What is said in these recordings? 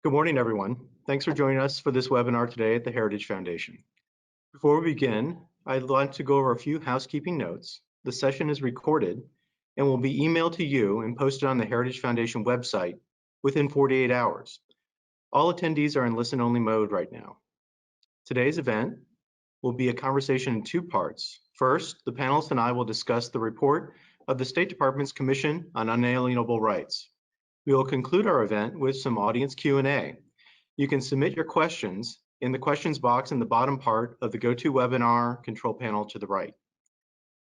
Good morning, everyone. Thanks for joining us for this webinar today at the Heritage Foundation. Before we begin, I'd like to go over a few housekeeping notes. The session is recorded and will be emailed to you and posted on the Heritage Foundation website within 48 hours. All attendees are in listen-only mode right now. Today's event will be a conversation in two parts. First, the panelists and I will discuss the report of the State Department's Commission on Unalienable Rights. We will conclude our event with some audience Q&A. You can submit your questions in the questions box in the bottom part of the GoToWebinar control panel to the right.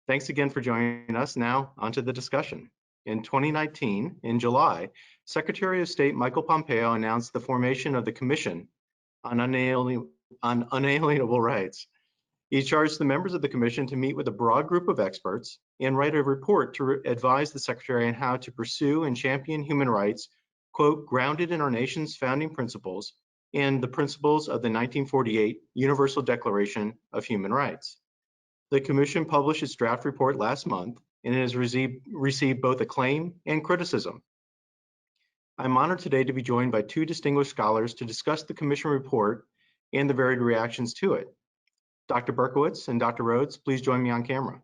Thanks again for joining us. Now, onto the discussion. In 2019, in July, Secretary of State Michael Pompeo announced the formation of the Commission on Unalienable Rights. He charged the members of the Commission to meet with a broad group of experts and write a report to advise the Secretary on how to pursue and champion human rights, quote, grounded in our nation's founding principles and the principles of the 1948 Universal Declaration of Human Rights. The Commission published its draft report last month and it has received both acclaim and criticism. I'm honored today to be joined by two distinguished scholars to discuss the Commission report and the varied reactions to it. Dr. Berkowitz and Dr. Rhodes, please join me on camera.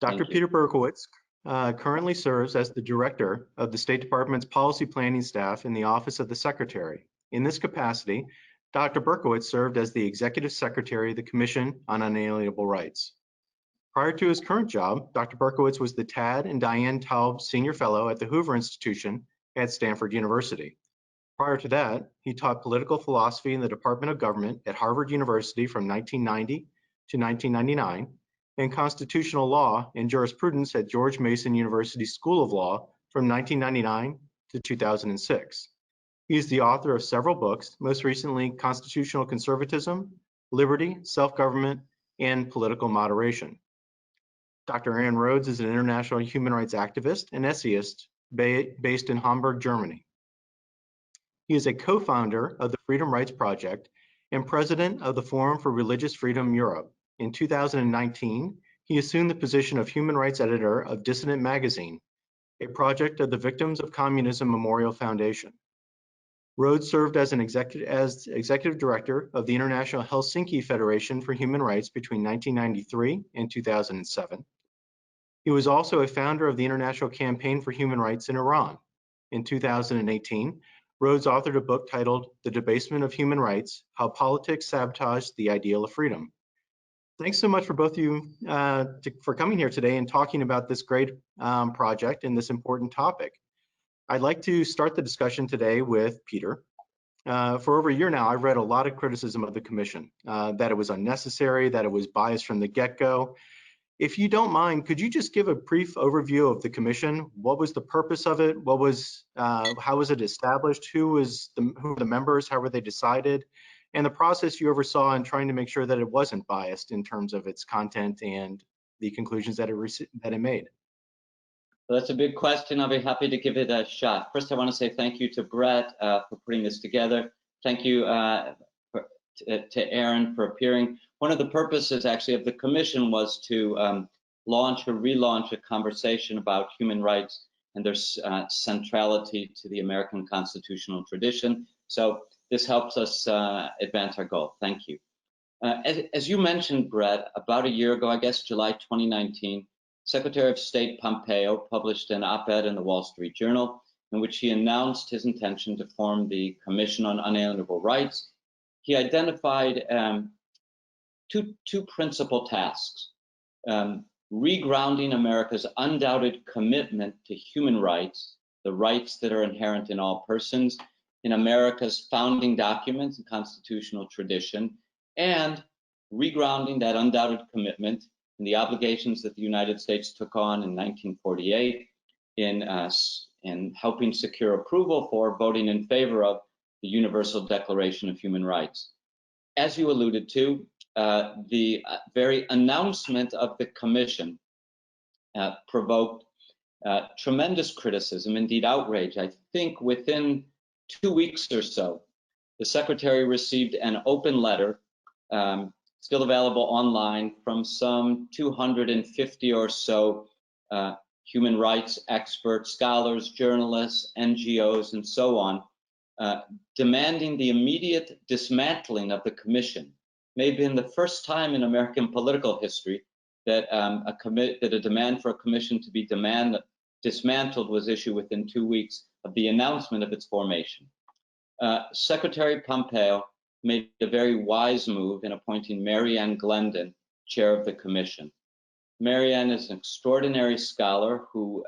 Dr. Peter Berkowitz currently serves as the director of the State Department's policy planning staff in the Office of the Secretary. In this capacity, Dr. Berkowitz served as the Executive Secretary of the Commission on Unalienable Rights. Prior to his current job, Dr. Berkowitz was the Tad and Diane Taub Senior Fellow at the Hoover Institution at Stanford University. Prior to that, he taught political philosophy in the Department of Government at Harvard University from 1990 to 1999, and constitutional law and jurisprudence at George Mason University School of Law from 1999 to 2006. He is the author of several books, most recently Constitutional Conservatism, Liberty, Self-Government, and Political Moderation. Dr. Aaron Rhodes is an international human rights activist and essayist based in Hamburg, Germany. He is a co-founder of the Freedom Rights Project and president of the Forum for Religious Freedom Europe. In 2019, he assumed the position of human rights editor of Dissident Magazine, a project of the Victims of Communism Memorial Foundation. Rhodes served as executive director of the International Helsinki Federation for Human Rights between 1993 and 2007. He was also a founder of the International Campaign for Human Rights in Iran. In 2018, Rhodes authored a book titled The Debasement of Human Rights, How Politics Sabotaged the Ideal of Freedom. Thanks so much for both of you for coming here today and talking about this great project and this important topic. I'd like to start the discussion today with Peter. For over a year now, I've read a lot of criticism of the Commission, that it was unnecessary, that it was biased from the get-go. If you don't mind, could you just give a brief overview of the Commission? What was the purpose of it? What was, how was it established? Who were the members? How were they decided? And the process you oversaw in trying to make sure that it wasn't biased in terms of its content and the conclusions that it made. Well, that's a big question. I'll be happy to give it a shot. First, I want to say thank you to Brett for putting this together. Thank you to Aaron for appearing. One of the purposes actually of the Commission was to launch or relaunch a conversation about human rights and their centrality to the American constitutional tradition. So this helps us advance our goal. Thank you. As you mentioned, Brett, about a year ago, I guess July 2019, Secretary of State Pompeo published an op-ed in the Wall Street Journal in which he announced his intention to form the Commission on Unalienable Rights. He identified two principal tasks: regrounding America's undoubted commitment to human rights, the rights that are inherent in all persons, in America's founding documents and constitutional tradition, and regrounding that undoubted commitment in the obligations that the United States took on in 1948 in helping secure approval for voting in favor of the Universal Declaration of Human Rights. As you alluded to, the very announcement of the Commission provoked tremendous criticism, indeed outrage. I think within 2 weeks or so, the Secretary received an open letter, still available online, from some 250 or so human rights experts, scholars, journalists, NGOs, and so on, demanding the immediate dismantling of the commission. May have been the first time in American political history that a demand for a commission to be dismantled was issued within 2 weeks of the announcement of its formation. Secretary Pompeo made a very wise move in appointing Mary Ann Glendon chair of the commission. Mary Ann is an extraordinary scholar who,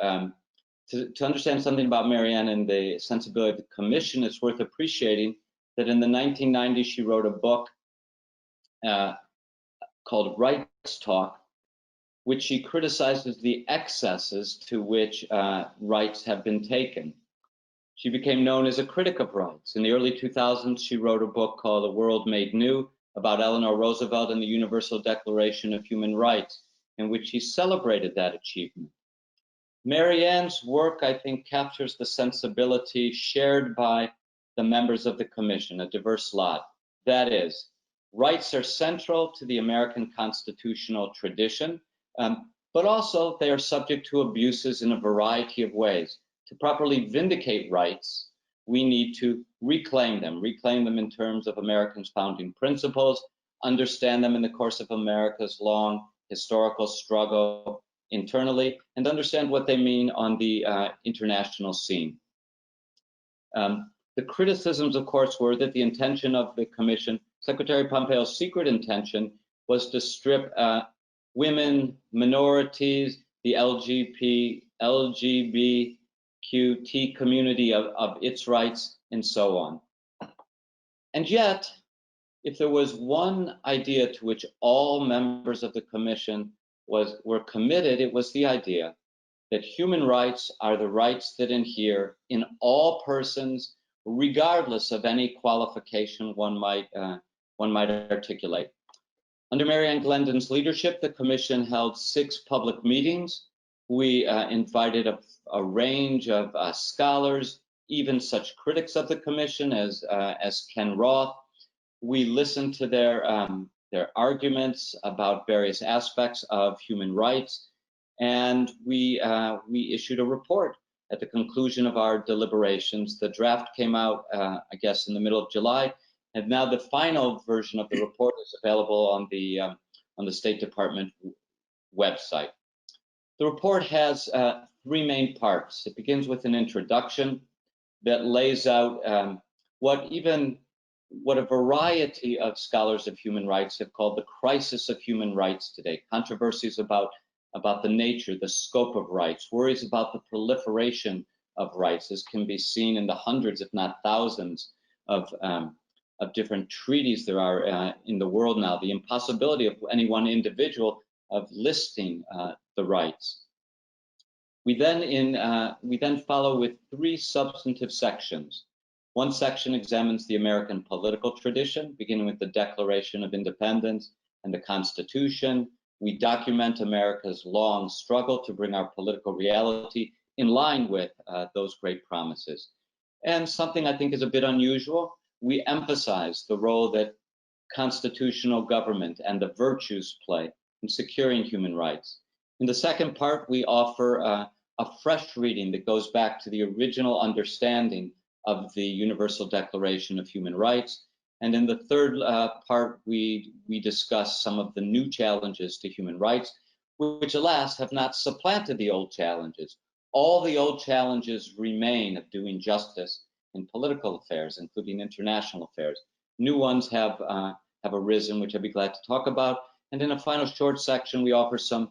to understand something about Mary Ann and the sensibility of the commission, it's worth appreciating that in the 1990s she wrote a book called Rights Talk, which she criticizes the excesses to which rights have been taken. She became known as a critic of rights. In the early 2000s, she wrote a book called A World Made New about Eleanor Roosevelt and the Universal Declaration of Human Rights, in which she celebrated that achievement. Mary Ann's work, I think, captures the sensibility shared by the members of the commission, a diverse lot. That is, rights are central to the American constitutional tradition, but also they are subject to abuses in a variety of ways. To properly vindicate rights, we need to reclaim them in terms of Americans' founding principles, understand them in the course of America's long historical struggle internally, and understand what they mean on the international scene. The criticisms, of course, were that the intention of the commission, Secretary Pompeo's secret intention, was to strip women, minorities, the LGBTQT community of its rights, and so on. And yet, if there was one idea to which all members of the commission were committed, it was the idea that human rights are the rights that inhere in all persons, regardless of any qualification one might articulate. Under Mary Ann Glendon's leadership, the commission held 6 public meetings. We invited a range of scholars, even such critics of the commission as Ken Roth. We listened to their arguments about various aspects of human rights, and we issued a report at the conclusion of our deliberations. The draft came out, I guess, in the middle of July, and now the final version of the report is available on the State Department website. The report has 3 main parts. It begins with an introduction that lays out what a variety of scholars of human rights have called the crisis of human rights today. Controversies about the nature, the scope of rights, worries about the proliferation of rights, as can be seen in the hundreds, if not thousands, of different treaties there are in the world now, the impossibility of any one individual of listing the rights. We then follow with 3 substantive sections. One section examines the American political tradition, beginning with the Declaration of Independence and the Constitution. We document America's long struggle to bring our political reality in line with those great promises. And something I think is a bit unusual, we emphasize the role that constitutional government and the virtues play in securing human rights. In the second part, we offer a fresh reading that goes back to the original understanding of the Universal Declaration of Human Rights. And in the third part, we discuss some of the new challenges to human rights, which alas have not supplanted the old challenges. All the old challenges remain of doing justice in political affairs, including international affairs. New ones have arisen, which I'd be glad to talk about. And in a final short section, we offer some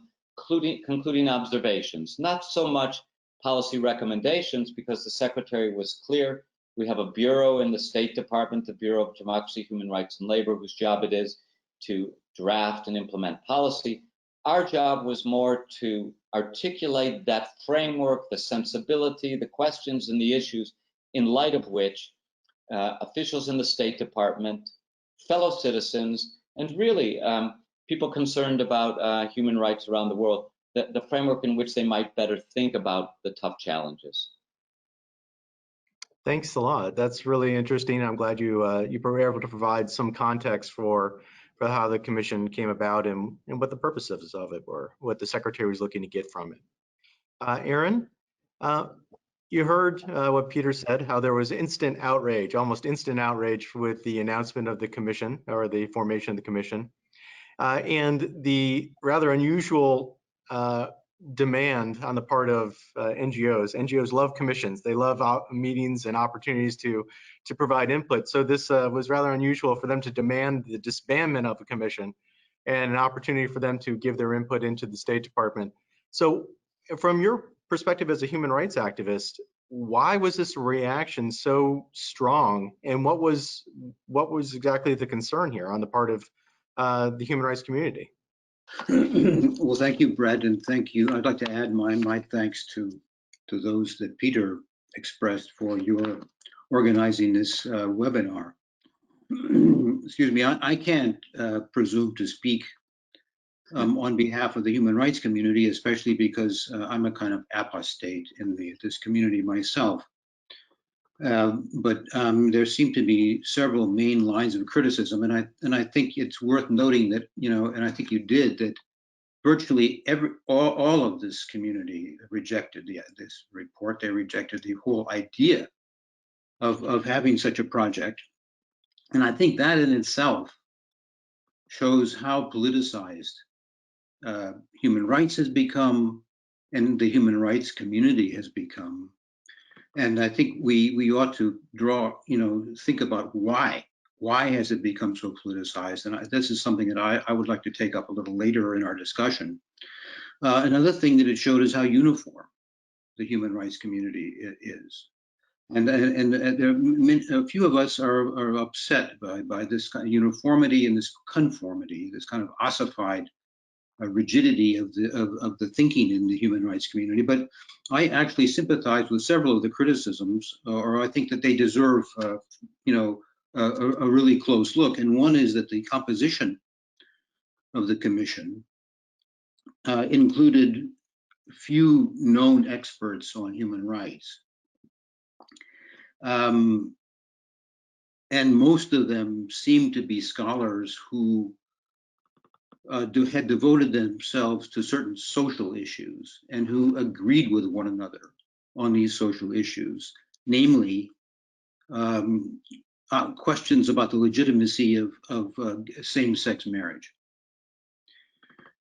concluding observations, not so much policy recommendations, because the Secretary was clear. We have a bureau in the State Department, the Bureau of Democracy, Human Rights, and Labor, whose job it is to draft and implement policy. Our job was more to articulate that framework, the sensibility, the questions, and the issues in light of which officials in the State Department, fellow citizens, and really people concerned about human rights around the world, the framework in which they might better think about the tough challenges. Thanks a lot. That's really interesting. I'm glad you were able to provide some context for how the commission came about and what the purposes of it were, what the Secretary was looking to get from it. Aaron, You heard what Peter said, how there was instant outrage, almost instant outrage with the announcement of the commission or the formation of the commission. And the rather unusual demand on the part of NGOs. NGOs love commissions. They love meetings and opportunities to provide input. So this was rather unusual for them to demand the disbandment of a commission and an opportunity for them to give their input into the State Department. So from your perspective as a human rights activist, why was this reaction so strong? And what was exactly the concern here on the part of the human rights community? Well, thank you, Brett, and thank you. I'd like to add my thanks to those that Peter expressed for your organizing this webinar. Excuse me, I can't presume to speak on behalf of the human rights community, especially because I'm a kind of apostate in this community myself. But there seem to be several main lines of criticism, and I think it's worth noting that, you know, and I think you did, that virtually all of this community rejected this report. They rejected the whole idea of having such a project, and I think that in itself shows how politicized human rights has become, and the human rights community has become. And I think we ought to think about why has it become so politicized? And this is something that I would like to take up a little later in our discussion. Another thing that it showed is how uniform the human rights community is. And a few of us are upset by this kind of uniformity and this conformity, this kind of ossified rigidity of the thinking in the human rights community. But I actually sympathize with several of the criticisms, or I think that they deserve, a really close look. And one is that the composition of the commission included few known experts on human rights. And most of them seem to be scholars who had devoted themselves to certain social issues and who agreed with one another on these social issues, namely questions about the legitimacy of same-sex marriage.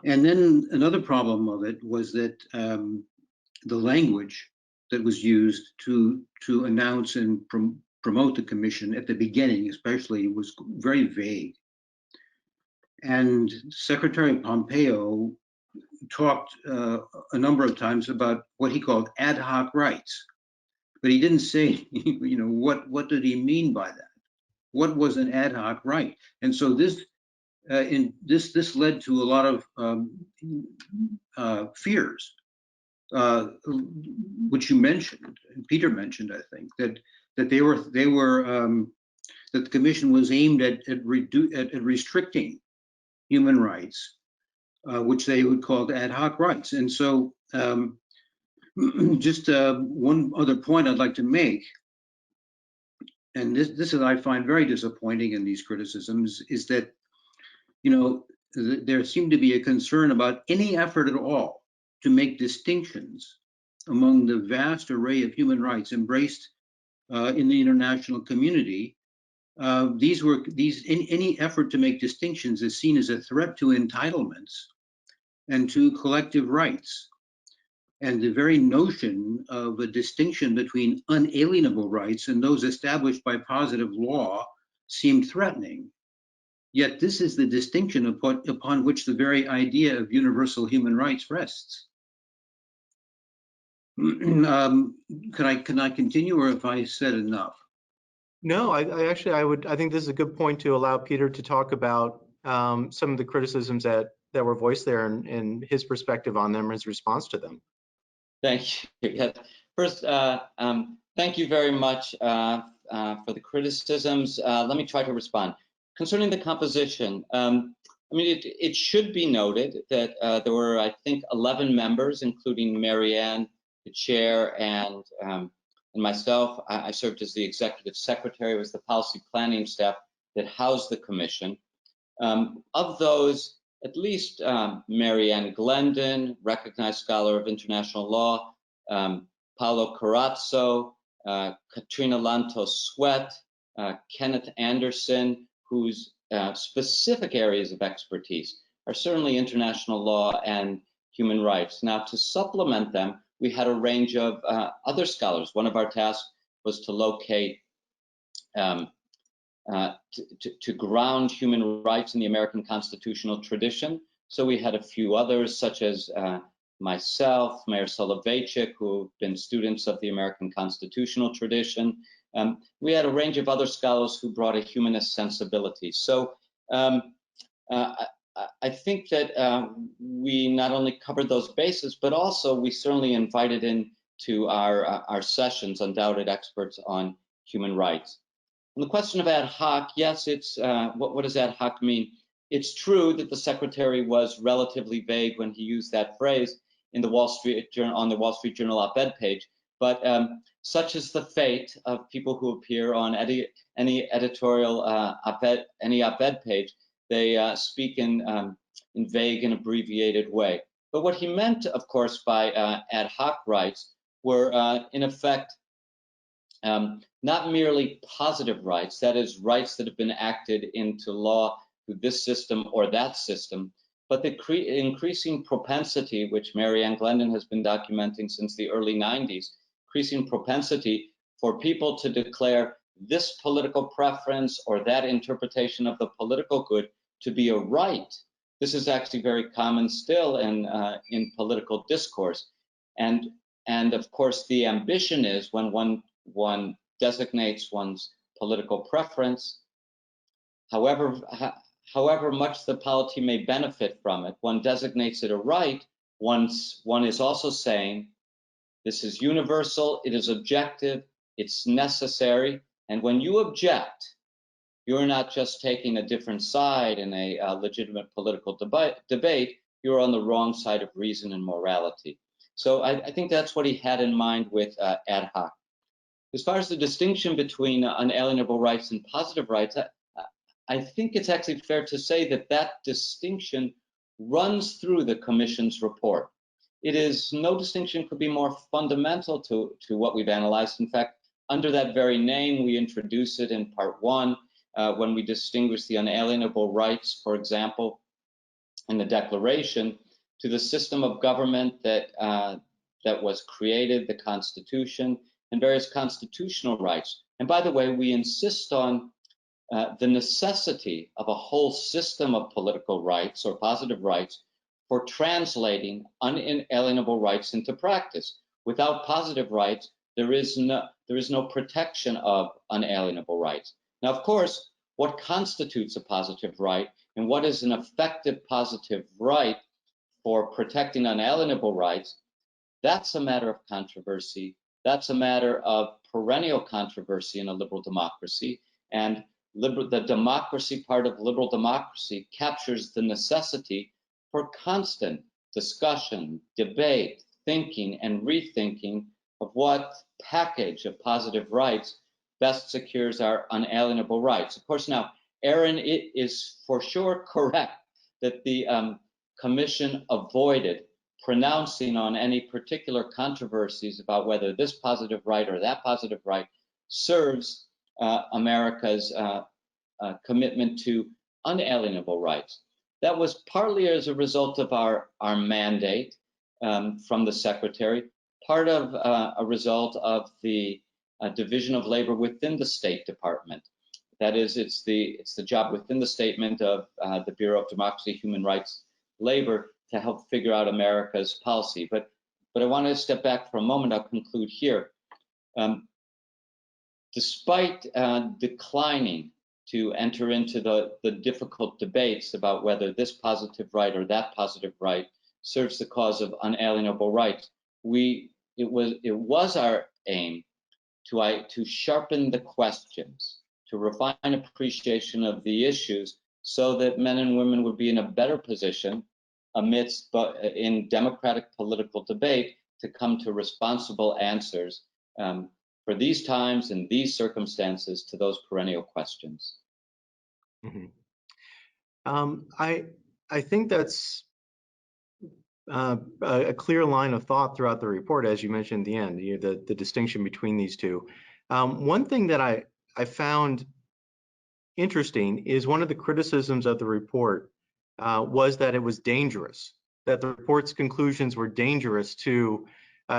And then another problem of it was that the language that was used to announce and promote the commission at the beginning, especially, was very vague. And Secretary Pompeo talked a number of times about what he called ad hoc rights, but he didn't say, what did he mean by that? What was an ad hoc right? And so this led to a lot of fears, which you mentioned, Peter mentioned, I think, that the commission was aimed at restricting human rights, which they would call ad hoc rights. And so just one other point I'd like to make, and this is I find very disappointing in these criticisms, is that, there seemed to be a concern about any effort at all to make distinctions among the vast array of human rights embraced in the international community. Any effort to make distinctions is seen as a threat to entitlements and to collective rights. And the very notion of a distinction between unalienable rights and those established by positive law seemed threatening. Yet this is the distinction upon which the very idea of universal human rights rests. Can I continue, or have I said enough? No, I think this is a good point to allow Peter to talk about some of the criticisms that were voiced there and his perspective on them, his response to them. Thank you. Yes. First, thank you very much for the criticisms. Let me try to respond. Concerning the composition, it should be noted that there were, I think, 11 members, including Marianne, the chair, and myself. I served as the executive secretary. It was the policy planning staff that housed the commission. Of those, at least Marianne Glendon, recognized scholar of international law, Paulo Corazzo, Katrina Lantos Sweat, Kenneth Anderson, whose specific areas of expertise are certainly international law and human rights. Now, to supplement them, we had a range of other scholars. One of our tasks was to locate, to ground human rights in the American constitutional tradition. So we had a few others, such as myself, Mayor Soloveichik, who've been students of the American constitutional tradition. We had a range of other scholars who brought a humanist sensibility. So I think that we not only covered those bases, but also we certainly invited into our sessions undoubted experts on human rights. On the question of ad hoc, yes, it's what does ad hoc mean? It's true that the secretary was relatively vague when he used that phrase in the Wall Street Journal, on the Wall Street Journal op-ed page, but such is the fate of people who appear on any editorial any op-ed page. They speak in vague and abbreviated way. But what he meant, of course, by ad hoc rights were, in effect, not merely positive rights, that is, rights that have been acted into law through this system or that system, but the increasing propensity, which Marianne Glendon has been documenting since the early 90s, increasing propensity for people to declare this political preference or that interpretation of the political good to be a right. This is actually very common still in political discourse. And of course, the ambition is when one designates one's political preference, however much the polity may benefit from it, one designates it a right, one is also saying, this is universal, it is objective, it's necessary, and when you object, you're not just taking a different side in a legitimate political debate, you're on the wrong side of reason and morality. So I think that's what he had in mind with ad hoc. As far as the distinction between unalienable rights and positive rights, I think it's actually fair to say that distinction runs through the Commission's report. It is, no distinction could be more fundamental to what we've analyzed. In fact, under that very name, we introduce it in part 1, when we distinguish the unalienable rights, for example, in the Declaration, to the system of government that was created, the Constitution, and various constitutional rights. And by the way, we insist on the necessity of a whole system of political rights or positive rights for translating unalienable rights into practice. Without positive rights, there is no protection of unalienable rights. Now, of course, what constitutes a positive right and what is an effective positive right for protecting unalienable rights, that's a matter of controversy. That's a matter of perennial controversy in a liberal democracy. And the democracy part of liberal democracy captures the necessity for constant discussion, debate, thinking, and rethinking of what package of positive rights best secures our unalienable rights. Of course, now, Aaron, it is for sure correct that the Commission avoided pronouncing on any particular controversies about whether this positive right or that positive right serves America's commitment to unalienable rights. That was partly as a result of our mandate from the Secretary, part of a result of the division of labor within the State Department. That is, it's the job within the statement of the Bureau of Democracy, Human Rights, Labor to help figure out America's policy. But I want to step back for a moment. I'll conclude here. Despite declining to enter into the difficult debates about whether this positive right or that positive right serves the cause of unalienable rights, it was our aim to sharpen the questions, to refine appreciation of the issues so that men and women would be in a better position in democratic political debate to come to responsible answers for these times and these circumstances to those perennial questions. Mm-hmm. I think that's a clear line of thought throughout the report, as you mentioned at the end, the distinction between these two. One thing that I found interesting is one of the criticisms of the report was that it was dangerous, that the report's conclusions were dangerous to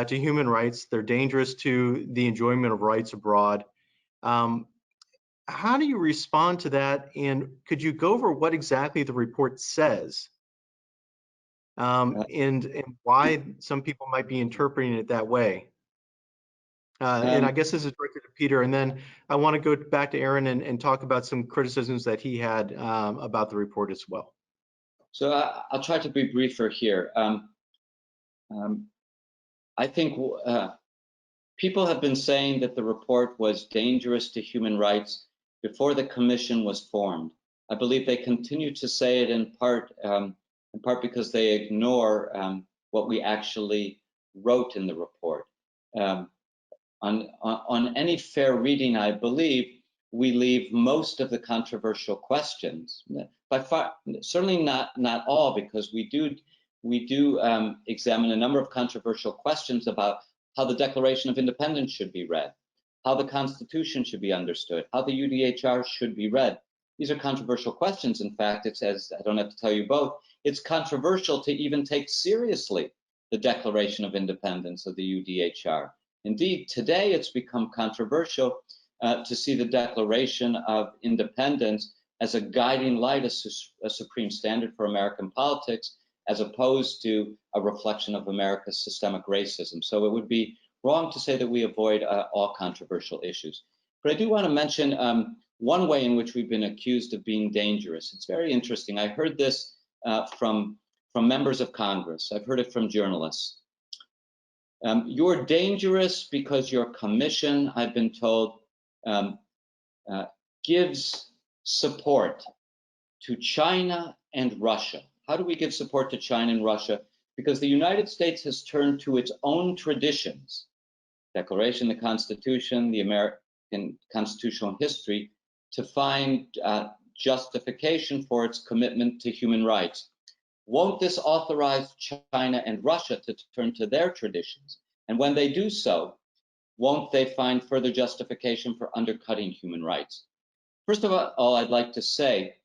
human rights. They're dangerous to the enjoyment of rights abroad. How do you respond to that? And could you go over what exactly the report says and why some people might be interpreting it that way? And I guess this is directed to Peter, and then I want to go back to Aaron and talk about some criticisms that he had about the report as well. So I'll try to be briefer here. I think people have been saying that the report was dangerous to human rights before the commission was formed. I believe they continue to say it in part because they ignore what we actually wrote in the report. On any fair reading, I believe we leave most of the controversial questions, by far, certainly not all, because we do examine a number of controversial questions about how the Declaration of Independence should be read, how the Constitution should be understood, how the UDHR should be read. These are controversial questions. In fact, it says, I don't have to tell you both, it's controversial to even take seriously the Declaration of Independence of the UDHR. Indeed, today it's become controversial to see the Declaration of Independence as a guiding light, a supreme standard for American politics, as opposed to a reflection of America's systemic racism. So it would be wrong to say that we avoid all controversial issues. But I do want to mention one way in which we've been accused of being dangerous. It's very interesting. I heard this from members of Congress. I've heard it from journalists. You're dangerous because your commission, I've been told, gives support to China and Russia. How do we give support to China and Russia? Because the United States has turned to its own traditions, Declaration, the Constitution, the American constitutional history, to find justification for its commitment to human rights. Won't this authorize China and Russia to turn to their traditions? And when they do so, won't they find further justification for undercutting human rights? First of all, I'd like to say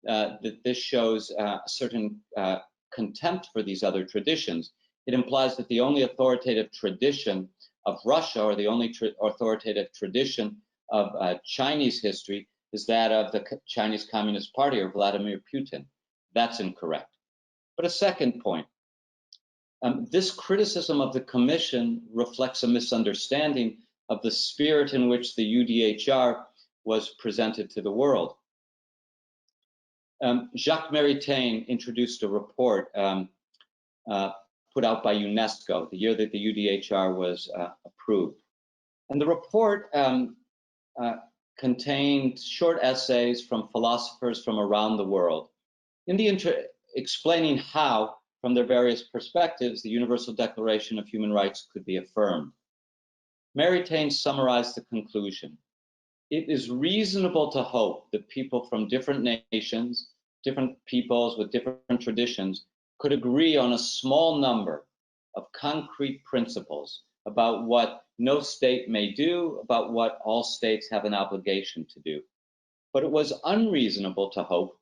that this shows a certain contempt for these other traditions. It implies that the only authoritative tradition of Russia, or the only authoritative tradition of Chinese history, is that of the Chinese Communist Party or Vladimir Putin. That's incorrect. But a second point, this criticism of the commission reflects a misunderstanding of the spirit in which the UDHR was presented to the world. Jacques Maritain introduced a report put out by UNESCO the year that the UDHR was approved. And the report contained short essays from philosophers from around the world in the explaining how, from their various perspectives, the Universal Declaration of Human Rights could be affirmed. Maritain summarized the conclusion. It is reasonable to hope that people from different nations, different peoples with different traditions, could agree on a small number of concrete principles about what no state may do, about what all states have an obligation to do. But it was unreasonable to hope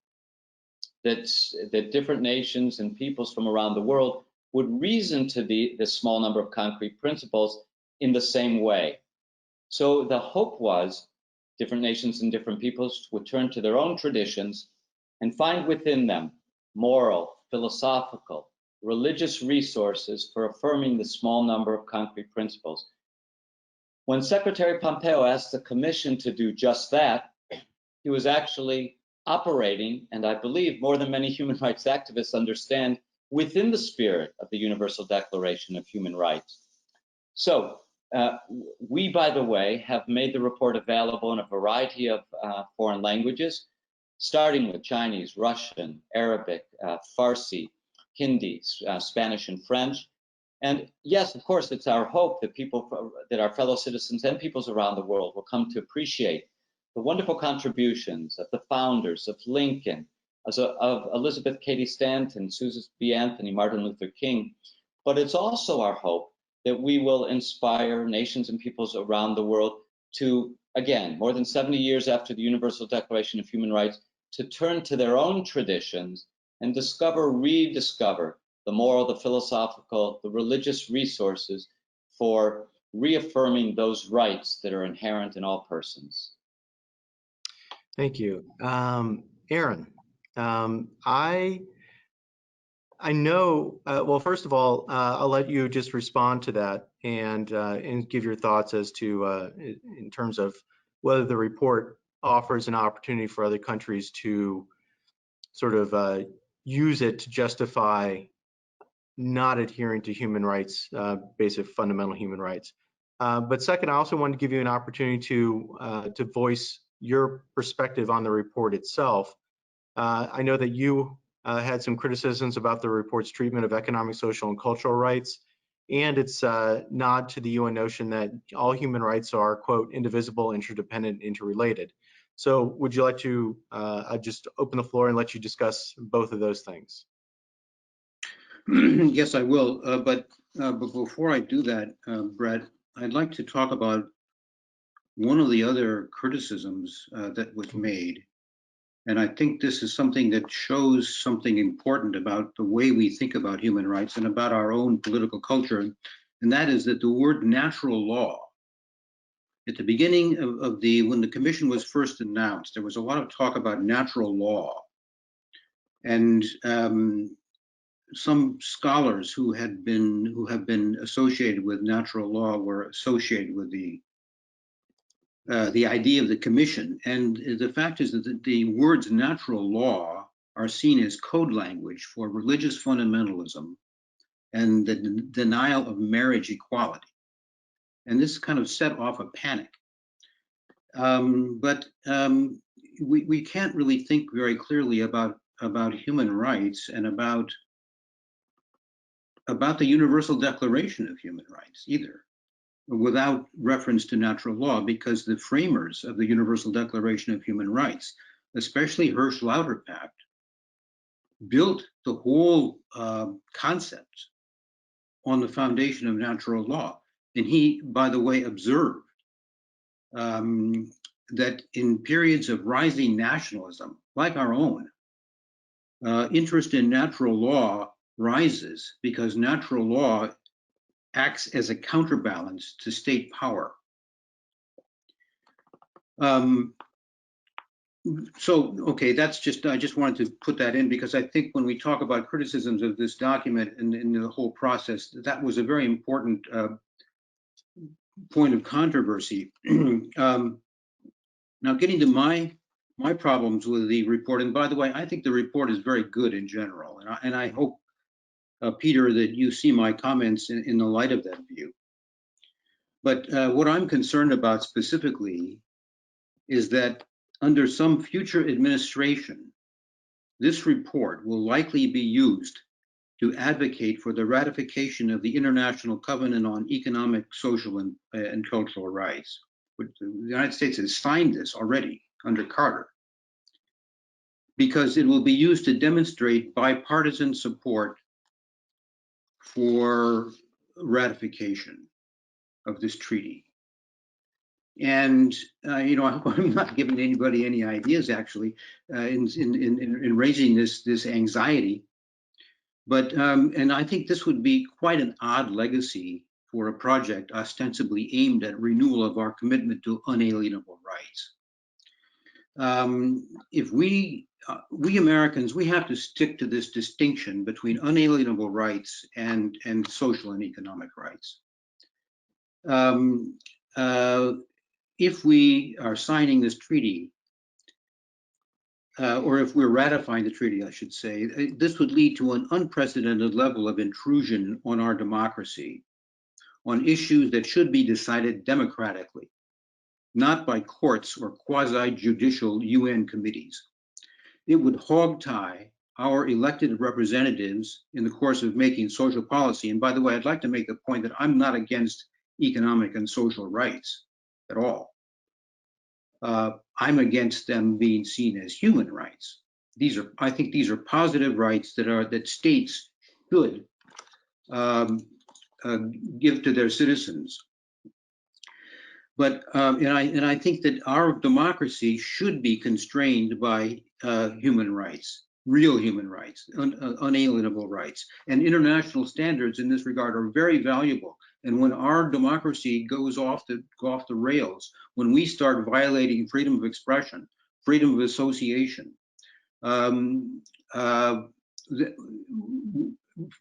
that different nations and peoples from around the world would reason to this small number of concrete principles in the same way. So the hope was different nations and different peoples would turn to their own traditions and find within them moral, philosophical, religious resources for affirming the small number of concrete principles. When Secretary Pompeo asked the Commission to do just that, he was actually operating, and I believe more than many human rights activists understand, within the spirit of the Universal Declaration of Human Rights. So we, by the way, have made the report available in a variety of foreign languages, starting with Chinese, Russian, Arabic, Farsi, Hindi, Spanish, and French. And yes, of course, it's our hope that that our fellow citizens and peoples around the world will come to appreciate the wonderful contributions of the founders, of Lincoln, of Elizabeth Cady Stanton, Susan B. Anthony, Martin Luther King. But it's also our hope that we will inspire nations and peoples around the world to, again, more than 70 years after the Universal Declaration of Human Rights, to turn to their own traditions and rediscover the moral, the philosophical, the religious resources for reaffirming those rights that are inherent in all persons. Thank you. Aaron, I know, well, first of all, I'll let you just respond to that and give your thoughts as to, in terms of whether the report offers an opportunity for other countries to sort of use it to justify not adhering to human rights, basic fundamental human rights. But second, I also wanted to give you an opportunity to voice your perspective on the report itself. I know that you had some criticisms about the report's treatment of economic, social, and cultural rights, and its nod to the UN notion that all human rights are, quote, indivisible, interdependent, interrelated. So would you like to just open the floor and let you discuss both of those things? Yes, I will. But before I do that, Brett, I'd like to talk about one of the other criticisms that was made. And I think this is something that shows something important about the way we think about human rights and about our own political culture. And that is that the word natural law, at the beginning when the commission was first announced, there was a lot of talk about natural law. And some scholars who have been associated with natural law were associated with the idea of the commission. And the fact is that the words natural law are seen as code language for religious fundamentalism and the denial of marriage equality. And this kind of set off a panic. But we can't really think very clearly about human rights and about the Universal Declaration of Human Rights either, without reference to natural law, because the framers of the Universal Declaration of Human Rights, especially Hirsch Lauterpacht, built the whole concept on the foundation of natural law. And he, by the way, observed that in periods of rising nationalism, like our own, interest in natural law rises because natural law acts as a counterbalance to state power. So, okay, that's just, I just wanted to put that in because I think when we talk about criticisms of this document and the whole process, that was a very important point of controversy. Now, getting to my problems with the report, and by the way, I think the report is very good in general, and I hope, Peter, that you see my comments in the light of that view. But what I'm concerned about specifically is that under some future administration, this report will likely be used to advocate for the ratification of the International Covenant on Economic, Social, and Cultural Rights. The United States has signed this already under Carter, because it will be used to demonstrate bipartisan support for ratification of this treaty. And you know, I hope I'm not giving anybody any ideas actually in raising this anxiety. But and I think this would be quite an odd legacy for a project ostensibly aimed at renewal of our commitment to unalienable rights. If we Americans, we have to stick to this distinction between unalienable rights and social and economic rights. If we are signing this treaty, or if we're ratifying the treaty, I should say, this would lead to an unprecedented level of intrusion on our democracy, on issues that should be decided democratically, not by courts or quasi-judicial UN committees. It would hog-tie our elected representatives in the course of making social policy. And by the way, I'd like to make the point that I'm not against economic and social rights at all. I'm against them being seen as human rights. I think these are positive rights that states should give to their citizens. But and I think that our democracy should be constrained by human rights, real human rights, unalienable rights, and international standards in this regard are very valuable. And when our democracy goes off the rails, when we start violating freedom of expression, freedom of association,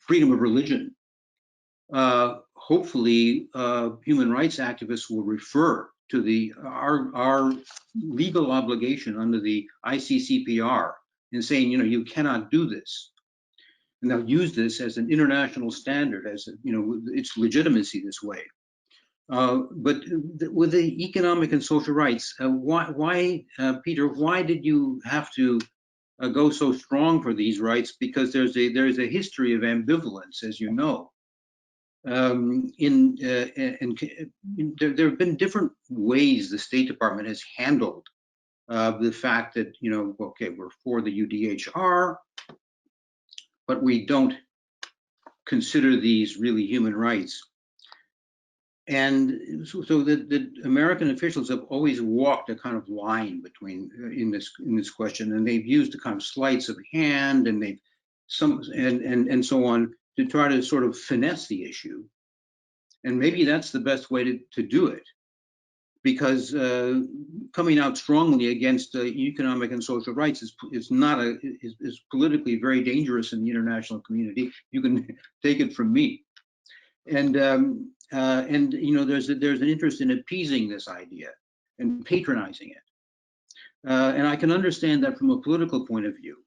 freedom of religion, hopefully human rights activists will refer to our legal obligation under the ICCPR and saying, you know, you cannot do this. And they'll use this as an international standard, as you know, its legitimacy this way. But with the economic and social rights, why, Peter? Why did you have to go so strong for these rights? Because there's a history of ambivalence, as you know. There have been different ways the State Department has handled the fact that, you know, okay, we're for the UDHR, but we don't consider these really human rights. And so the American officials have always walked a kind of line between in this question, and they've used a kind of sleights of hand, and they've and so on to try to sort of finesse the issue. And maybe that's the best way to do it, because coming out strongly against economic and social rights is politically very dangerous in the international community. You can take it from me. And you know, there's an interest in appeasing this idea and patronizing it. And I can understand that from a political point of view.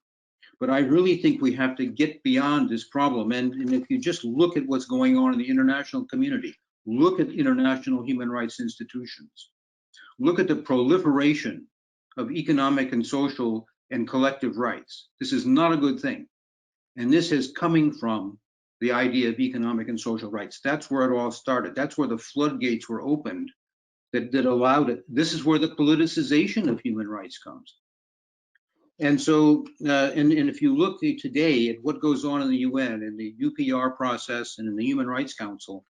But I really think we have to get beyond this problem. And if you just look at what's going on in the international community, look at international human rights institutions, look at the proliferation of economic and social and collective rights. This is not a good thing. And this is coming from the idea of economic and social rights. That's where it all started. That's where the floodgates were opened that allowed it. This is where the politicization of human rights comes. And so, and if you look today at what goes on in the UN, in the UPR process, and in the Human Rights Council,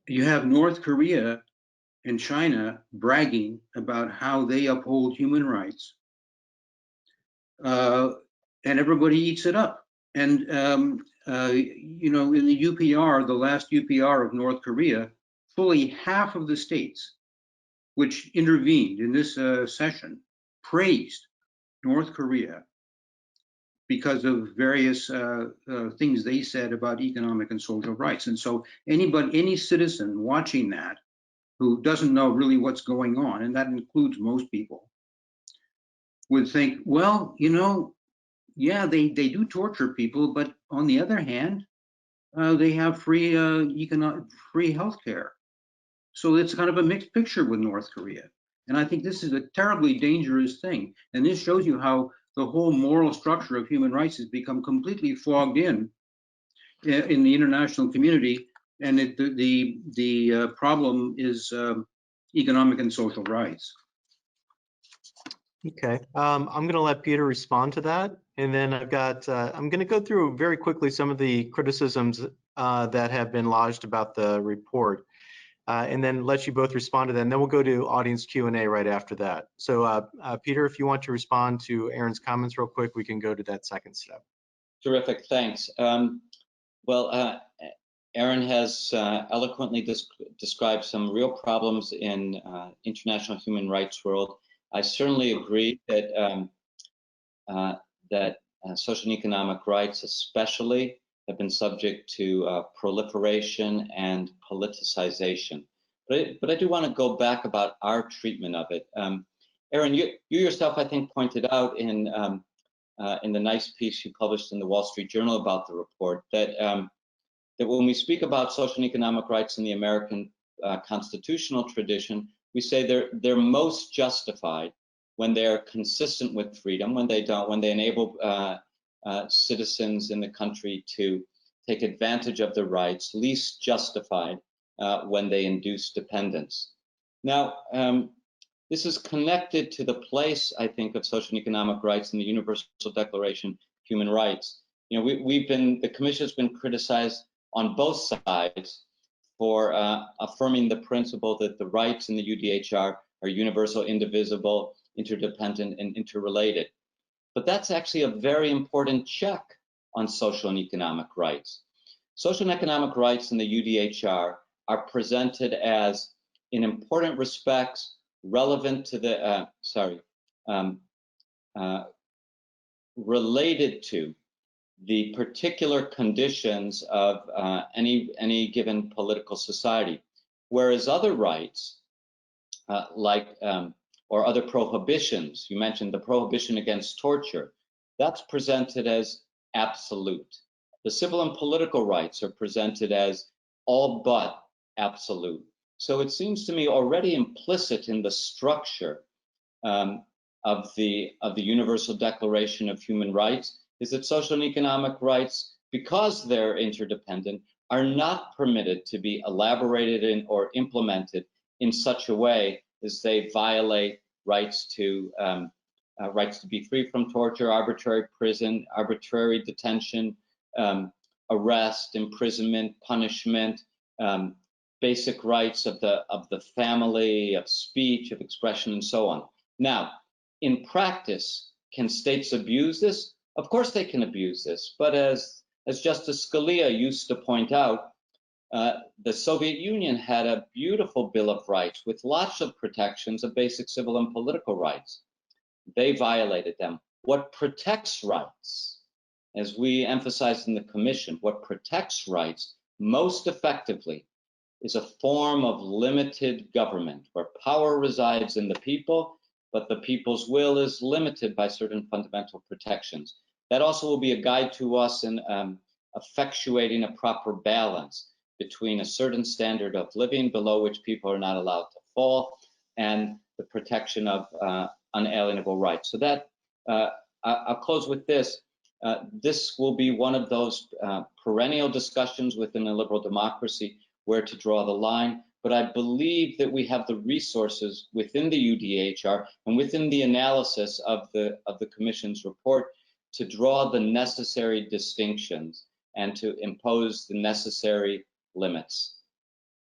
you have North Korea and China bragging about how they uphold human rights, and everybody eats it up. And you know, in the UPR, the last UPR of North Korea, fully half of the states which intervened in this session praised North Korea because of various things they said about economic and social rights. And so any citizen watching that who doesn't know really what's going on, and that includes most people, would think, well, you know, yeah, they do torture people, but on the other hand, they have free healthcare. So it's kind of a mixed picture with North Korea. And I think this is a terribly dangerous thing. And this shows you how the whole moral structure of human rights has become completely fogged in the international community. And the problem is economic and social rights. Okay, I'm going to let Peter respond to that. And then I've got, I'm going to go through very quickly some of the criticisms that have been lodged about the report. And then let you both respond to that, and then we'll go to audience Q&A right after that. So Peter, if you want to respond to Aaron's comments real quick, we can go to that second step. Terrific, thanks. Well, Aaron has eloquently described some real problems in international human rights world. I certainly agree that social and economic rights especially have been subject to proliferation and politicization. But I do want to go back about our treatment of it. Aaron, you yourself, I think, pointed out in the nice piece you published in the Wall Street Journal about the report that that when we speak about social and economic rights in the American constitutional tradition, we say they're most justified when they're consistent with freedom, when they enable citizens in the country to take advantage of their rights, least justified when they induce dependence. Now, This is connected to the place, I think, of social and economic rights in the Universal Declaration of Human Rights. You know, the Commission has been criticized on both sides for affirming the principle that the rights in the UDHR are universal, indivisible, interdependent, and interrelated. But that's actually a very important check on social and economic rights. Social and economic rights in the UDHR are presented as, in important respects, relevant to the, related to the particular conditions of any given political society, whereas other rights, or other prohibitions, you mentioned the prohibition against torture, that's presented as absolute. The civil and political rights are presented as all but absolute. So it seems to me already implicit in the structure of the Universal Declaration of Human Rights is that social and economic rights, because they're interdependent, are not permitted to be elaborated in or implemented in such a way as they violate rights to be free from torture, arbitrary prison, arbitrary detention, arrest, imprisonment, punishment, basic rights of the family, of speech, of expression, and so on. Now, in practice, can states abuse this? Of course they can abuse this, but as Justice Scalia used to point out, the Soviet Union had a beautiful Bill of Rights with lots of protections of basic civil and political rights. They violated them. What protects rights, as we emphasized in the Commission, what protects rights most effectively is a form of limited government where power resides in the people, but the people's will is limited by certain fundamental protections. That also will be a guide to us in effectuating a proper balance between a certain standard of living below which people are not allowed to fall and the protection of unalienable rights. So that, I'll close with this. This will be one of those perennial discussions within a liberal democracy where to draw the line, but I believe that we have the resources within the UDHR and within the analysis of the Commission's report to draw the necessary distinctions and to impose the necessary limits.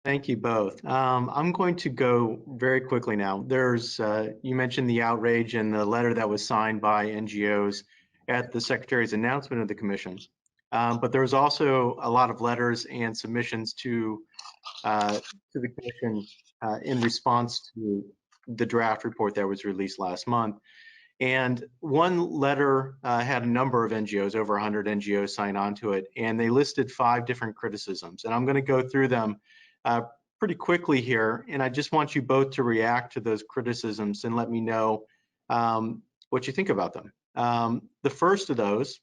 Thank you both. I'm going to go very quickly now. There's, you mentioned the outrage and the letter that was signed by NGOs at the Secretary's announcement of the Commission. But there was also a lot of letters and submissions to the Commission in response to the draft report that was released last month. And one letter had a number of NGOs, over 100 NGOs sign on to it, and they listed 5 different criticisms. And I'm going to go through them pretty quickly here, and I just want you both to react to those criticisms and let me know what you think about them. The first of those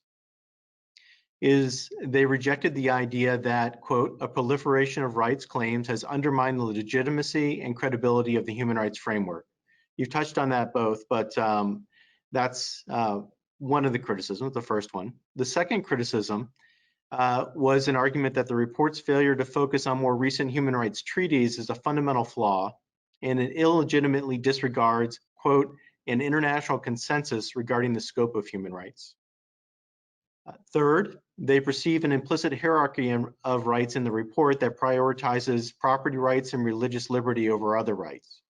is they rejected the idea that, quote, a proliferation of rights claims has undermined the legitimacy and credibility of the human rights framework. You've touched on that both, but that's one of the criticisms, the first one. The second criticism was an argument that the report's failure to focus on more recent human rights treaties is a fundamental flaw, and it illegitimately disregards, quote, an international consensus regarding the scope of human rights. Third, they perceive an implicit hierarchy of rights in the report that prioritizes property rights and religious liberty over other rights.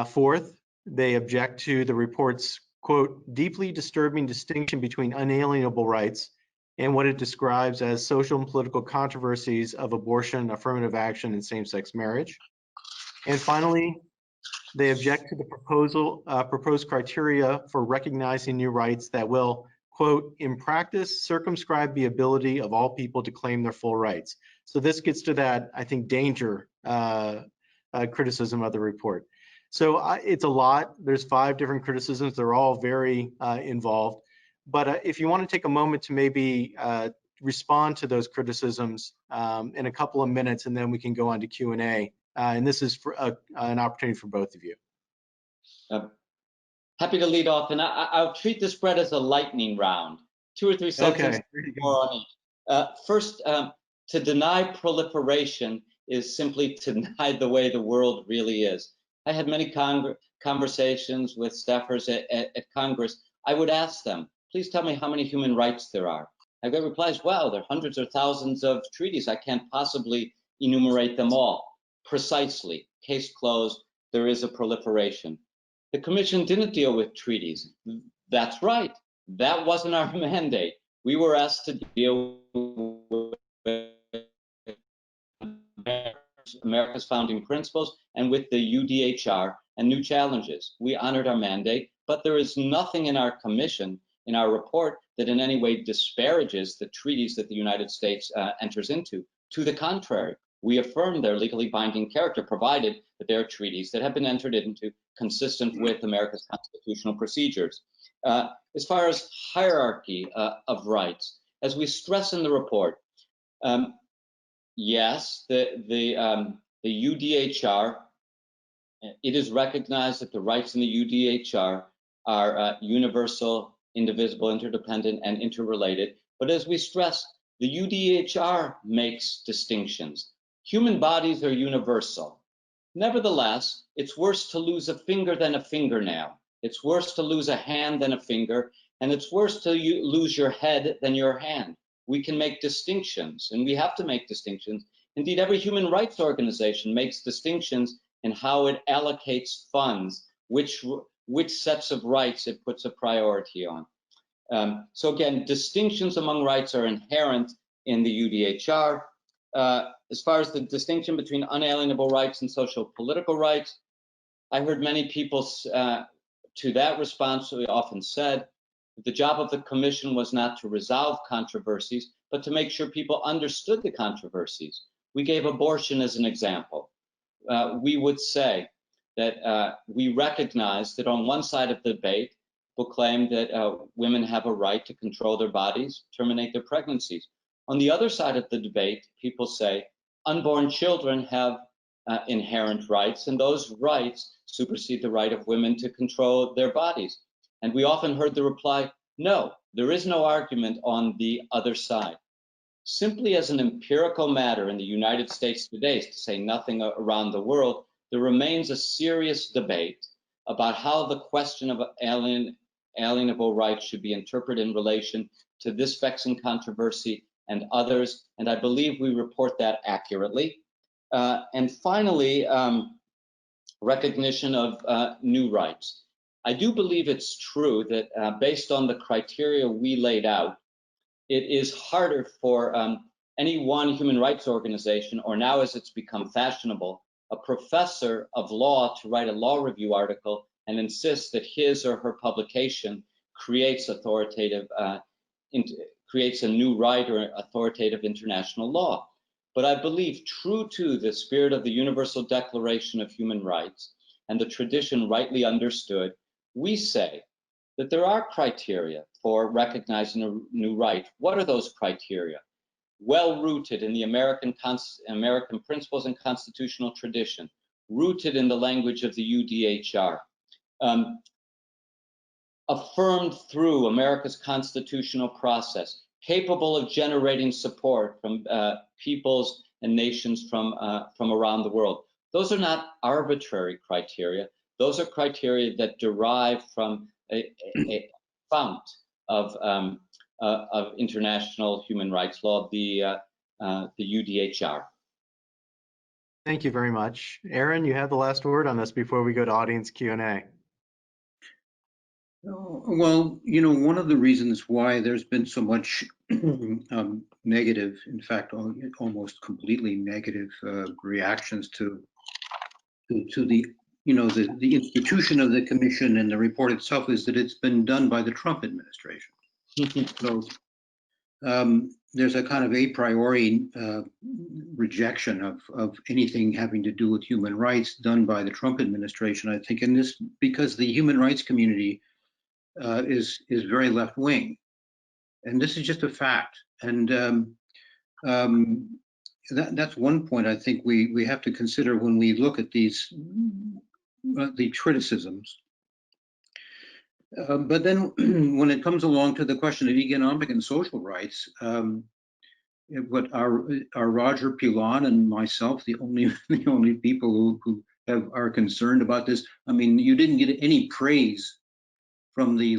Fourth, they object to the report's, quote, deeply disturbing distinction between unalienable rights and what it describes as social and political controversies of abortion, affirmative action, and same-sex marriage. And finally, they object to the proposed criteria for recognizing new rights that will, quote, in practice, circumscribe the ability of all people to claim their full rights. So this gets to that, I think, danger criticism of the report. So it's a lot. There's 5 different criticisms. They're all very involved. But if you want to take a moment to maybe respond to those criticisms in a couple of minutes, and then we can go on to Q&A. And this is for an opportunity for both of you. Happy to lead off, and I'll treat this, Brett, as a lightning round. 2 or 3 sentences more on each. First, to deny proliferation is simply to deny the way the world really is. I had many conversations with staffers at Congress. I would ask them, please tell me how many human rights there are. I get replies, wow, there are hundreds or thousands of treaties. I can't possibly enumerate them all. Precisely, case closed, there is a proliferation. The Commission didn't deal with treaties. That's right, that wasn't our mandate. We were asked to deal with America's founding principles and with the UDHR and new challenges. We honored our mandate, but there is nothing in our commission, in our report, that in any way disparages the treaties that the United States enters into. To the contrary, we affirm their legally binding character, provided that they are treaties that have been entered into consistent with America's constitutional procedures. As far as hierarchy of rights, as we stress in the report, yes, the UDHR, it is recognized that the rights in the UDHR are universal, indivisible, interdependent, and interrelated. But as we stress, the UDHR makes distinctions. Human bodies are universal. Nevertheless, it's worse to lose a finger than a fingernail. It's worse to lose a hand than a finger, and it's worse to lose your head than your hand. We can make distinctions, and we have to make distinctions. Indeed, every human rights organization makes distinctions in how it allocates funds, which sets of rights it puts a priority on. So again, distinctions among rights are inherent in the UDHR. As far as the distinction between unalienable rights and social political rights, I heard many people to that response, we often said, the job of the Commission was not to resolve controversies, but to make sure people understood the controversies. We gave abortion as an example. We would say that we recognize that on one side of the debate, people claim that women have a right to control their bodies, terminate their pregnancies. On the other side of the debate, people say unborn children have inherent rights, and those rights supersede the right of women to control their bodies. And we often heard the reply, no, there is no argument on the other side. Simply as an empirical matter in the United States today, to say nothing around the world, there remains a serious debate about how the question of alienable rights should be interpreted in relation to this vexing controversy and others, and I believe we report that accurately. And finally, recognition of new rights. I do believe it's true that based on the criteria we laid out, it is harder for any one human rights organization, or now as it's become fashionable, a professor of law to write a law review article and insist that his or her publication creates creates a new right or authoritative international law. But I believe, true to the spirit of the Universal Declaration of Human Rights and the tradition rightly understood, we say that there are criteria for recognizing a new right. What are those criteria? Well rooted in the American principles and constitutional tradition, rooted in the language of the UDHR, affirmed through America's constitutional process, capable of generating support from peoples and nations from around the world. Those are not arbitrary criteria. Those are criteria that derive from a fount of international human rights law, the UDHR. Thank you very much. Aaron, you have the last word on this before we go to audience Q&A. Well, you know, one of the reasons why there's been so much negative, in fact, almost completely negative reactions to the, you know, the institution of the commission and the report itself is that it's been done by the Trump administration. So there's a kind of a priori rejection of anything having to do with human rights done by the Trump administration, I think, and this because the human rights community is very left wing, and this is just a fact. And that's one point I think we have to consider when we look at these the criticisms. But then when it comes along to the question of economic and social rights, what are Roger Pilon and myself the only people who are concerned about this. I mean, you didn't get any praise from the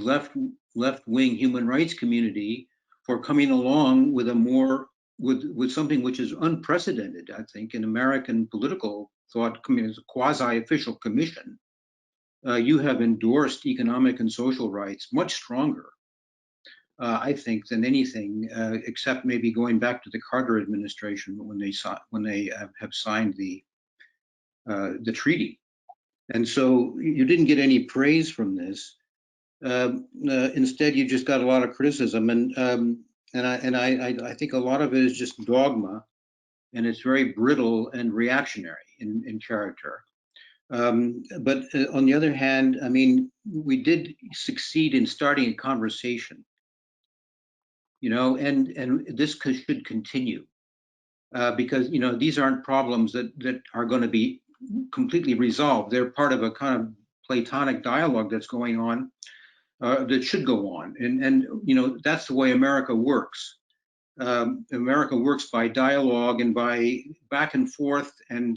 left-wing human rights community for coming along with a more with something which is unprecedented, I think, in American political thought. As a quasi-official commission, you have endorsed economic and social rights much stronger, I think, than anything, except maybe going back to the Carter administration when they have signed the treaty. And so you didn't get any praise from this. Instead, you just got a lot of criticism, and I think a lot of it is just dogma, and it's very brittle and reactionary in character. But on the other hand, I mean, we did succeed in starting a conversation, you know, and this should continue, because, you know, these aren't problems that are going to be completely resolved. They're part of a kind of Platonic dialogue that's going on, that should go on, and you know, that's the way America works. America works by dialogue and by back and forth, and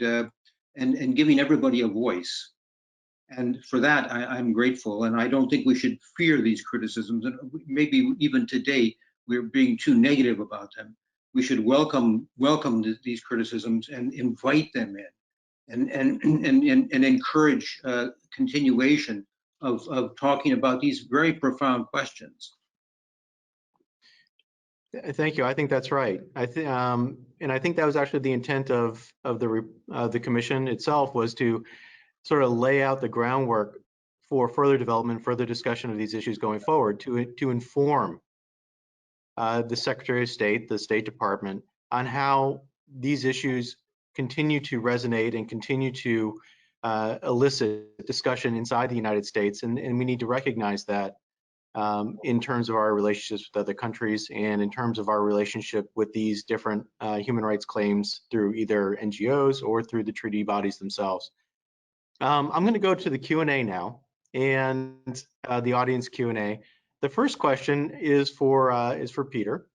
giving everybody a voice. And for that, I'm grateful, and I don't think we should fear these criticisms. And maybe even today we're being too negative about them. We should welcome these criticisms and invite them in, and encourage continuation of talking about these very profound questions. Thank you. I think that's right. And I think that was actually the intent of the commission itself, was to sort of lay out the groundwork for further development, further discussion of these issues going forward, to inform the Secretary of State, the State Department, on how these issues continue to resonate and continue to elicit discussion inside the United States. And we need to recognize that in terms of our relationships with other countries, and in terms of our relationship with these different human rights claims through either NGOs or through the treaty bodies themselves. I'm going to go to the Q&A now, and the audience Q&A. The first question is for Peter,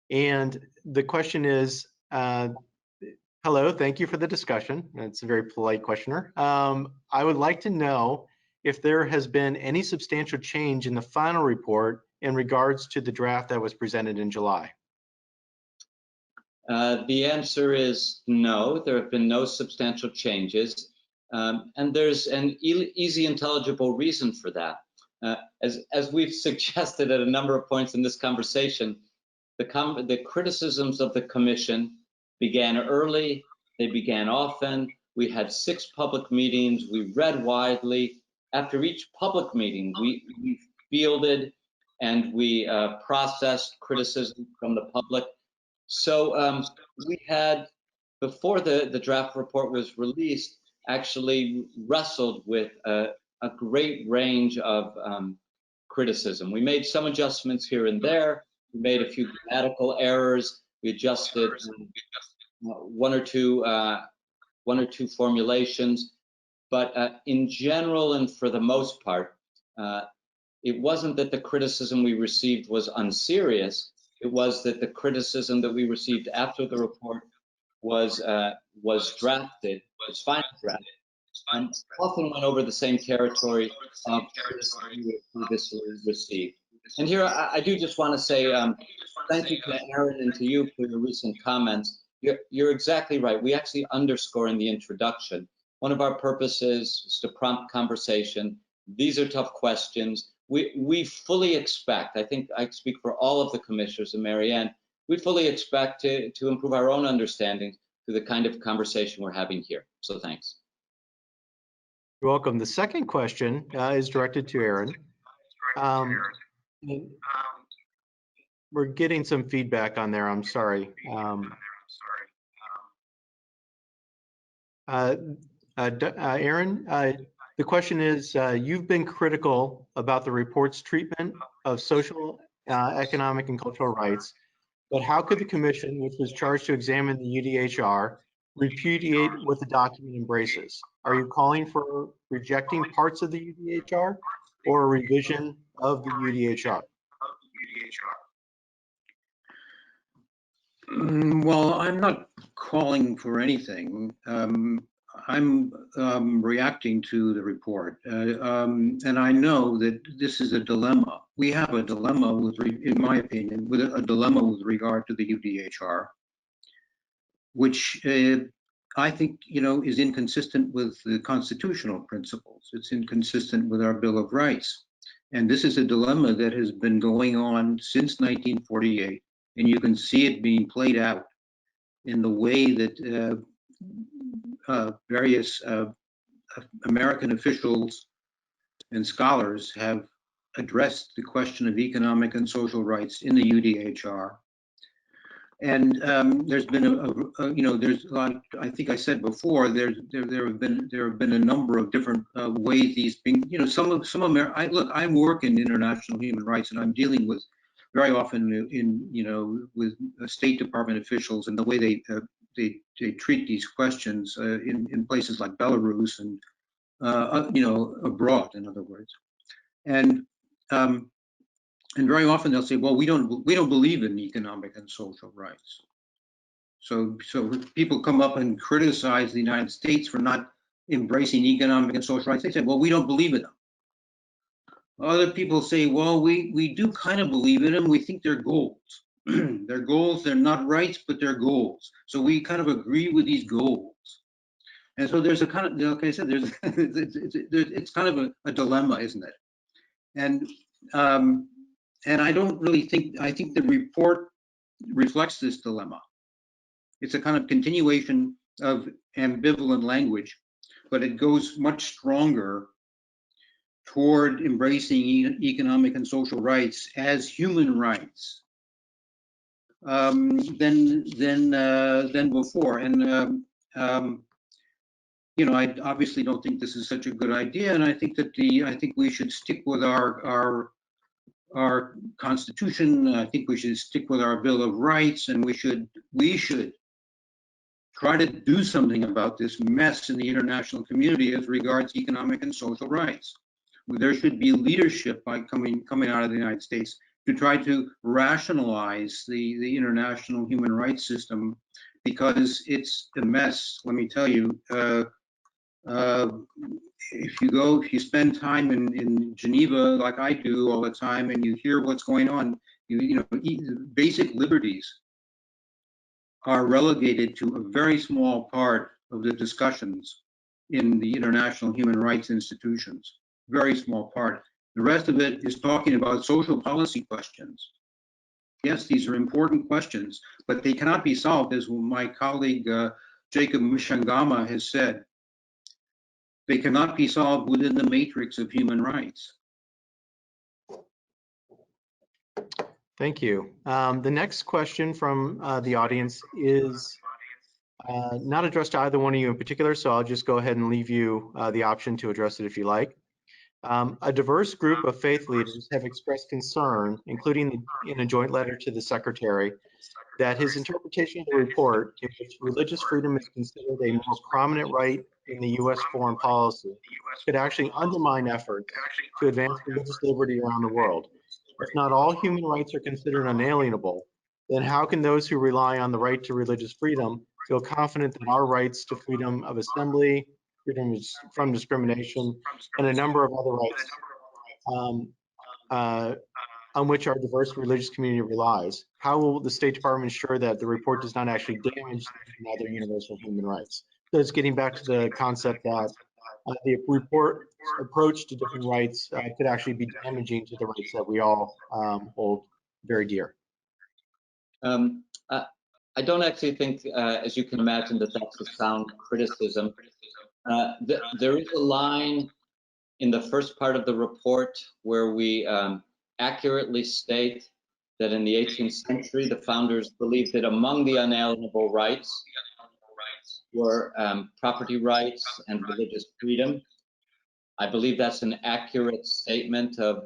and the question is, hello, thank you for the discussion. It's a very polite questioner. I would like to know if there has been any substantial change in the final report in regards to the draft that was presented in July. The answer is no, there have been no substantial changes. And there's an easy, intelligible reason for that. As we've suggested at a number of points in this conversation, the criticisms of the commission began early, they began often. We had 6 public meetings, we read widely. After each public meeting, we fielded and we processed criticism from the public. So we had, before the draft report was released, actually wrestled with a great range of criticism. We made some adjustments here and there. We made a few grammatical errors. We adjusted one or two formulations. But in general, and for the most part, it wasn't that the criticism we received was unserious. It was that the criticism that we received after the report was drafted, was finally drafted, and often went over the same territory of we previously received. And here I do just want to say thank you to Aaron and to you for your recent comments. You're exactly right. We actually underscore in the introduction, one of our purposes is to prompt conversation. These are tough questions. We fully expect, I think I speak for all of the commissioners and Marianne, we fully expect to improve our own understanding through the kind of conversation we're having here. So thanks. You're welcome. The second question is directed to Aaron. We're getting some feedback on there. I'm sorry. Aaron, the question is, you've been critical about the report's treatment of social, economic, and cultural rights, but how could the commission, which was charged to examine the UDHR, repudiate what the document embraces? Are you calling for rejecting parts of the UDHR or a revision of the UDHR? Well, I'm not calling for anything. I'm reacting to the report, and I know that this is a dilemma. We have a dilemma in my opinion, with a dilemma with regard to the UDHR, which I think, is inconsistent with the constitutional principles. It's inconsistent with our Bill of Rights. And this is a dilemma that has been going on since 1948, and you can see it being played out in the way that various American officials and scholars have addressed the question of economic and social rights in the UDHR. And there's been there's a lot. I think I said before, there have been a number of different ways these being, some I work in international human rights, and I'm dealing with very often with State Department officials and the way they treat these questions in places like Belarus and abroad, in other words, and very often they'll say, well, we don't believe in economic and social rights. So people come up and criticize the United States for not embracing economic and social rights. They say, well, we don't believe in them. Other people say, well, we do kind of believe in them. We think they're goals. They're goals, they're not rights, but they're goals. So we kind of agree with these goals. And so there's a kind of, like I said, it's kind of a dilemma, isn't it? And I don't really think, I think the report reflects this dilemma. It's a kind of continuation of ambivalent language, but it goes much stronger toward embracing economic and social rights as human rights than before. And I obviously don't think this is such a good idea, and I think that I think we should stick with our Constitution. I think we should stick with our Bill of Rights, and we should try to do something about this mess in the international community as regards economic and social rights. There should be leadership by coming out of the United States to try to rationalize the international human rights system, because it's a mess. Let me tell you. If you spend time in Geneva like I do all the time, and you hear what's going on, basic liberties are relegated to a very small part of the discussions in the international human rights institutions. Very small part. The rest of it is talking about social policy questions. Yes, these are important questions, but they cannot be solved, as my colleague Jacob Mshangama has said. They cannot be solved within the matrix of human rights. Thank you. The next question from the audience is not addressed to either one of you in particular, so I'll just go ahead and leave you the option to address it if you like. A diverse group of faith leaders have expressed concern, including in a joint letter to the Secretary, that his interpretation of the report, in which religious freedom is considered a more prominent right in the U.S. foreign policy, could actually undermine efforts to advance religious liberty around the world. If not all human rights are considered unalienable, then how can those who rely on the right to religious freedom feel confident that our rights to freedom of assembly, freedom from discrimination, and a number of other rights on which our diverse religious community relies? How will the State Department ensure that the report does not actually damage other universal human rights? So it's getting back to the concept that the report's approach to different rights could actually be damaging to the rights that we all hold very dear. I don't actually think, as you can imagine, that that's a sound criticism. There is a line in the first part of the report where we accurately state that in the 18th century, the founders believed that among the unalienable rights were property rights and religious freedom. I believe that's an accurate statement of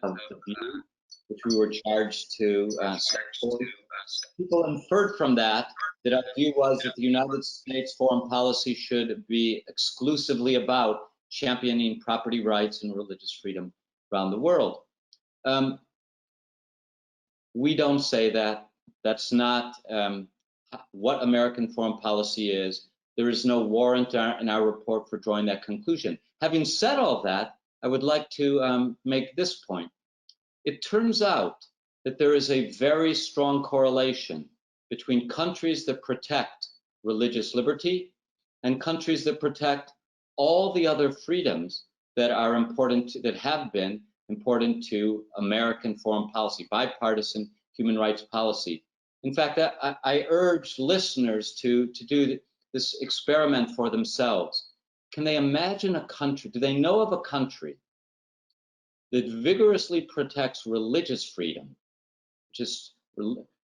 the view which we were charged to support. People inferred from that our view was that the United States foreign policy should be exclusively about championing property rights and religious freedom around the world. We don't say that. That's not what American foreign policy is. There is no warrant in our report for drawing that conclusion. Having said all that, I would like to make this point. It turns out that there is a very strong correlation between countries that protect religious liberty and countries that protect all the other freedoms that are important, that have been important to American foreign policy, bipartisan human rights policy. In fact, I urge listeners to do this experiment for themselves. Can they imagine a country, do they know of a country that vigorously protects religious freedom, which is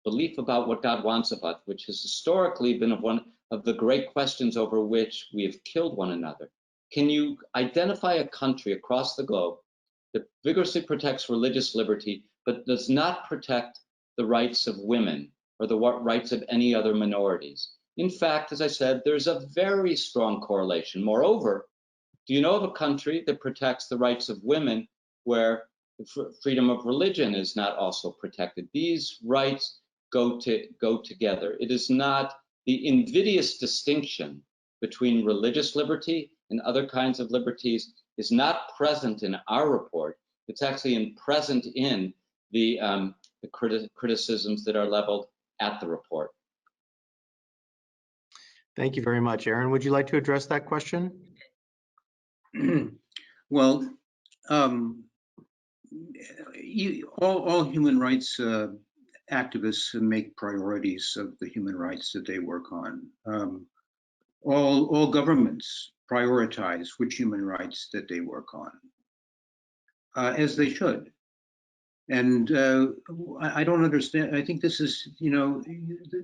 belief about what God wants of us, which has historically been one of the great questions over which we have killed one another? Can you identify a country across the globe that vigorously protects religious liberty, but does not protect the rights of women or the rights of any other minorities? In fact, as I said, there's a very strong correlation. Moreover, do you know of a country that protects the rights of women where the freedom of religion is not also protected? These rights go together. It is not the invidious distinction between religious liberty and other kinds of liberties is not present in our report. It's actually present in the criticisms that are leveled at the report. Thank you very much. Aaron, would you like to address that question? Well, all human rights activists make priorities of the human rights that they work on. All governments prioritize which human rights that they work on, as they should. And I don't understand. I think this is,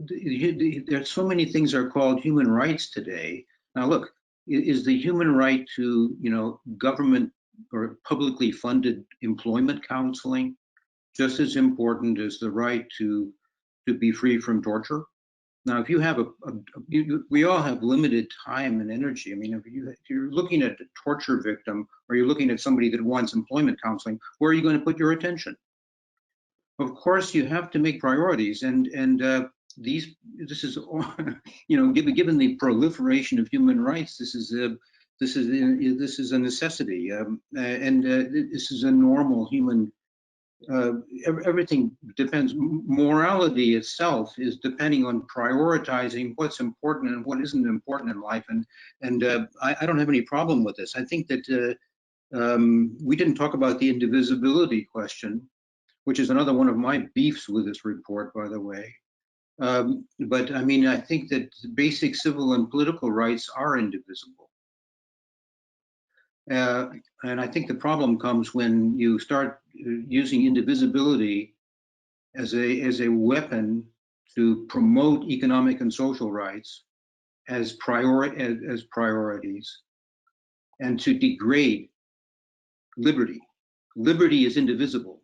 there's so many things are called human rights today. Now, look, is the human right to, government or publicly funded employment counseling just as important as the right to be free from torture? Now, if you have we all have limited time and energy. I mean, if you're looking at a torture victim or you're looking at somebody that wants employment counseling, where are you going to put your attention? Of course, you have to make priorities, and this is given the proliferation of human rights, this is a necessity, and this is a normal human. Everything depends. Morality itself is depending on prioritizing what's important and what isn't important in life, and I don't have any problem with this. I think that we didn't talk about the indivisibility question, which is another one of my beefs with this report, by the way. But I mean, I think that basic civil and political rights are indivisible. And I think the problem comes when you start using indivisibility as a weapon to promote economic and social rights as priorities, and to degrade liberty. Liberty is indivisible,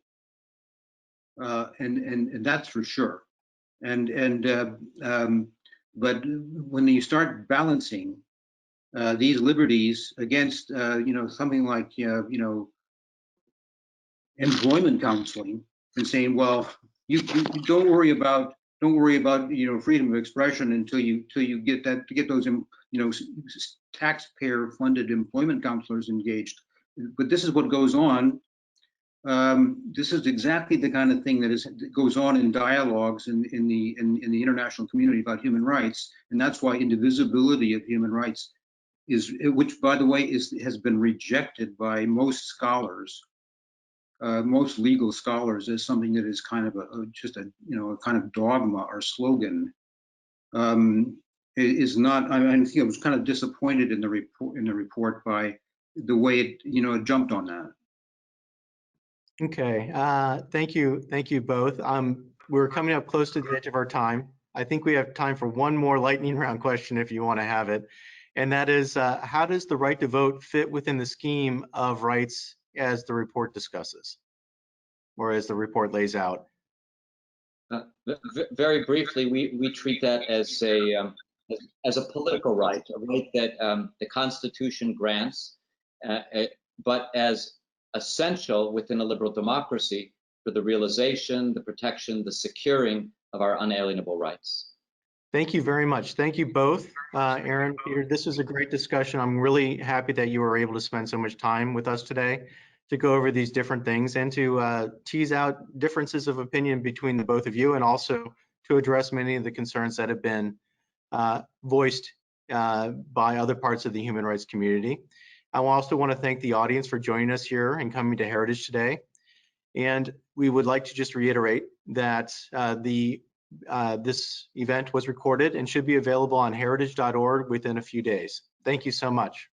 and that's for sure. But when you start balancing these liberties against something like employment counseling, and saying, well, you don't worry about freedom of expression until you get those taxpayer funded employment counselors engaged. But this is what goes on. This is exactly the kind of thing that goes on in dialogues in the international community about human rights, and that's why indivisibility of human rights which by the way has been rejected by most scholars, most legal scholars, as something that is kind of just a kind of dogma or slogan. Is not. I think I was kind of disappointed in the report by the way it jumped on that. Okay, thank you both. We're coming up close to the edge of our time. I think we have time for one more lightning round question if you want to have it. And that is, how does the right to vote fit within the scheme of rights as the report discusses, or as the report lays out? Very briefly, we treat that as a political right, a right that the Constitution grants, but as essential within a liberal democracy for the realization, the protection, the securing of our unalienable rights. Thank you very much. Thank you both, Aaron, Peter. This is a great discussion. I'm really happy that you were able to spend so much time with us today to go over these different things and to tease out differences of opinion between the both of you, and also to address many of the concerns that have been voiced by other parts of the human rights community. I also want to thank the audience for joining us here and coming to Heritage today. And we would like to just reiterate that this event was recorded and should be available on heritage.org within a few days. Thank you so much.